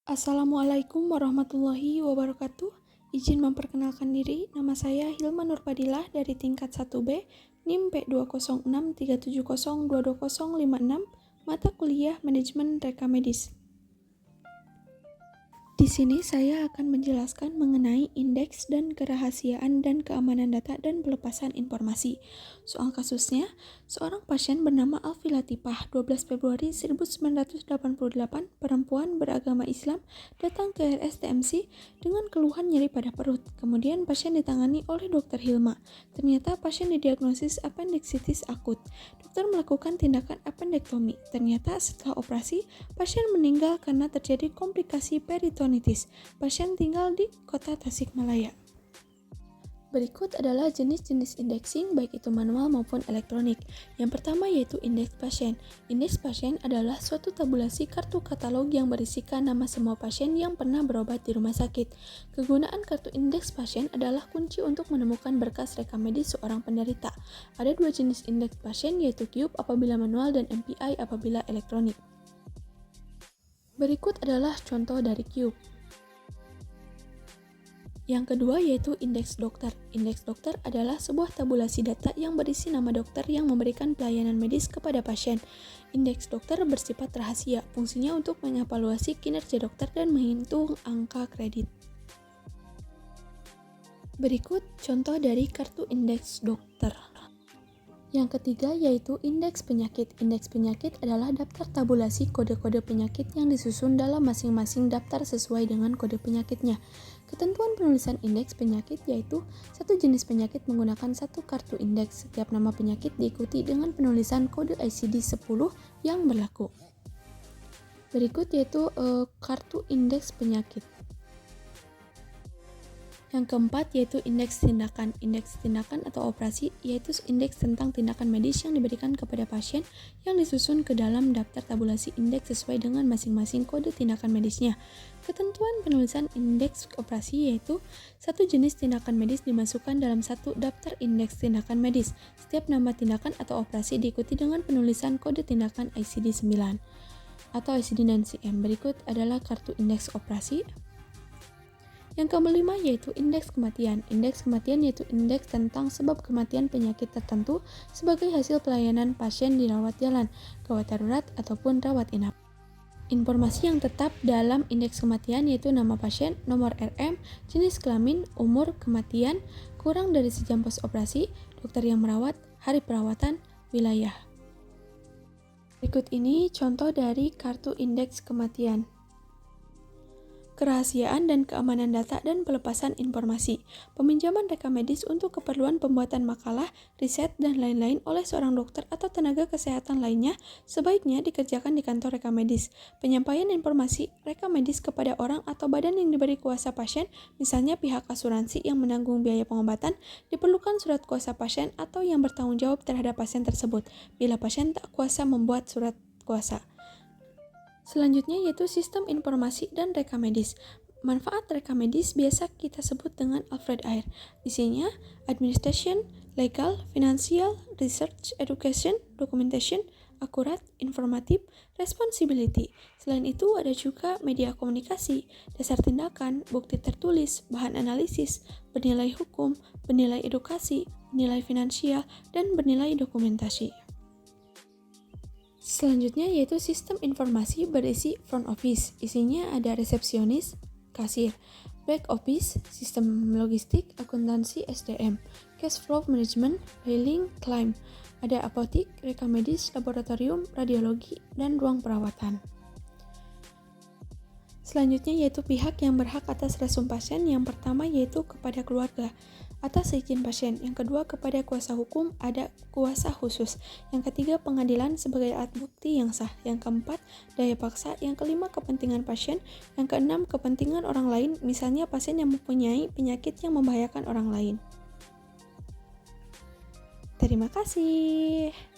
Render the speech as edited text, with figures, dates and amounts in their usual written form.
Assalamualaikum warahmatullahi wabarakatuh. Izin memperkenalkan diri, nama saya Hilma Nurfadilah dari tingkat 1B, NIM P20637022056, mata kuliah Manajemen Reka Medis. Di sini saya akan menjelaskan mengenai indeks dan kerahasiaan dan keamanan data dan pelepasan informasi. Soal kasusnya, seorang pasien bernama Alfi Latifah, 12 Februari 1988, perempuan beragama Islam, datang ke RSTMC dengan keluhan nyeri pada perut. Kemudian pasien ditangani oleh Dr. Hilma. Ternyata pasien didiagnosis apendiksitis akut. Dokter melakukan tindakan appendektomi. Ternyata setelah operasi, pasien meninggal karena terjadi komplikasi peritonitis. Pasien tinggal di kota Tasikmalaya. Berikut adalah jenis-jenis indexing baik itu manual maupun elektronik. Yang pertama yaitu indeks pasien. Indeks pasien adalah suatu tabulasi kartu katalog yang berisikan nama semua pasien yang pernah berobat di rumah sakit. Kegunaan kartu indeks pasien adalah kunci untuk menemukan berkas rekam medis seorang penderita. Ada dua jenis indeks pasien yaitu Cube apabila manual dan MPI apabila elektronik. Berikut adalah contoh dari Cube. Yang kedua yaitu indeks dokter. Indeks dokter adalah sebuah tabulasi data yang berisi nama dokter yang memberikan pelayanan medis kepada pasien. Indeks dokter bersifat rahasia, fungsinya untuk mengevaluasi kinerja dokter dan menghitung angka kredit. Berikut contoh dari kartu indeks dokter. Yang ketiga yaitu indeks penyakit. Indeks penyakit adalah daftar tabulasi kode-kode penyakit yang disusun dalam masing-masing daftar sesuai dengan kode penyakitnya. Ketentuan penulisan indeks penyakit yaitu satu jenis penyakit menggunakan satu kartu indeks. Setiap nama penyakit diikuti dengan penulisan kode ICD-10 yang berlaku. Berikut yaitu kartu indeks penyakit. Yang keempat yaitu indeks tindakan. Indeks tindakan atau operasi yaitu indeks tentang tindakan medis yang diberikan kepada pasien yang disusun ke dalam daftar tabulasi indeks sesuai dengan masing-masing kode tindakan medisnya. Ketentuan penulisan indeks operasi yaitu satu jenis tindakan medis dimasukkan dalam satu daftar indeks tindakan medis. Setiap nama tindakan atau operasi diikuti dengan penulisan kode tindakan ICD-9 atau ICD-9-CM. Berikut adalah kartu indeks operasi. Yang kelima yaitu indeks kematian. Indeks kematian yaitu indeks tentang sebab kematian penyakit tertentu sebagai hasil pelayanan pasien di rawat jalan, gawat darurat, ataupun rawat inap. Informasi yang tetap dalam indeks kematian yaitu nama pasien, nomor RM, jenis kelamin, umur, kematian, kurang dari sejam pos operasi, dokter yang merawat, hari perawatan, wilayah. Berikut ini contoh dari kartu indeks kematian. Kerahasiaan dan keamanan data dan pelepasan informasi. Peminjaman rekam medis untuk keperluan pembuatan makalah, riset, dan lain-lain oleh seorang dokter atau tenaga kesehatan lainnya sebaiknya dikerjakan di kantor rekam medis. Penyampaian informasi rekam medis kepada orang atau badan yang diberi kuasa pasien, misalnya pihak asuransi yang menanggung biaya pengobatan, diperlukan surat kuasa pasien atau yang bertanggung jawab terhadap pasien tersebut, bila pasien tak kuasa membuat surat kuasa. Selanjutnya yaitu sistem informasi dan rekam medis. Manfaat rekam medis biasa kita sebut dengan Alfred Air. Isinya administration, legal, financial, research, education, documentation, akurat, informatif, responsibility. Selain itu ada juga media komunikasi, dasar tindakan, bukti tertulis, bahan analisis, bernilai hukum, bernilai edukasi, bernilai finansial, dan bernilai dokumentasi. Selanjutnya yaitu sistem informasi berisi front office. Isinya ada resepsionis, kasir, back office, sistem logistik, akuntansi, SDM, cash flow management, billing, claim. Ada apotik, rekam medis, laboratorium, radiologi, dan ruang perawatan. Selanjutnya yaitu pihak yang berhak atas resum pasien. Yang pertama yaitu kepada keluarga atas izin pasien. Yang kedua kepada kuasa hukum, ada kuasa khusus. Yang ketiga pengadilan sebagai alat bukti yang sah. Yang keempat daya paksa. Yang kelima kepentingan pasien. Yang keenam kepentingan orang lain, misalnya pasien yang mempunyai penyakit yang membahayakan orang lain. Terima kasih.